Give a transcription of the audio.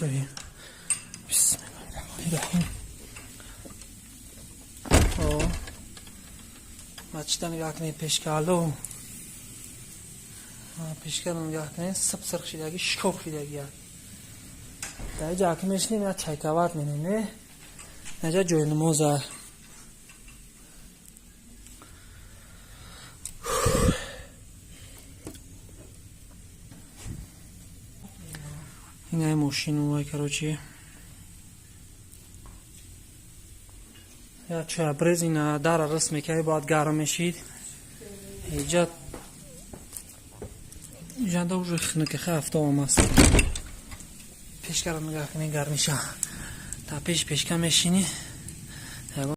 بریم. بسم الله الرحمن الرحیم. ماچتا نگاه کنید پیشکالو. پیشکالو نگاه کنید سب سرخ شدگی شکوف شدگی. در جا که میشنیم یا چای کاوات مینه. نجا جوی نموزه. این ماشین اومای کراچی. یا چه برز این در رسمی که باید گرم میشید. اینجا دوش خنک خفته آماست. پیش کردم نگاه کنی گرمیشه. تا پیش کم میشینی.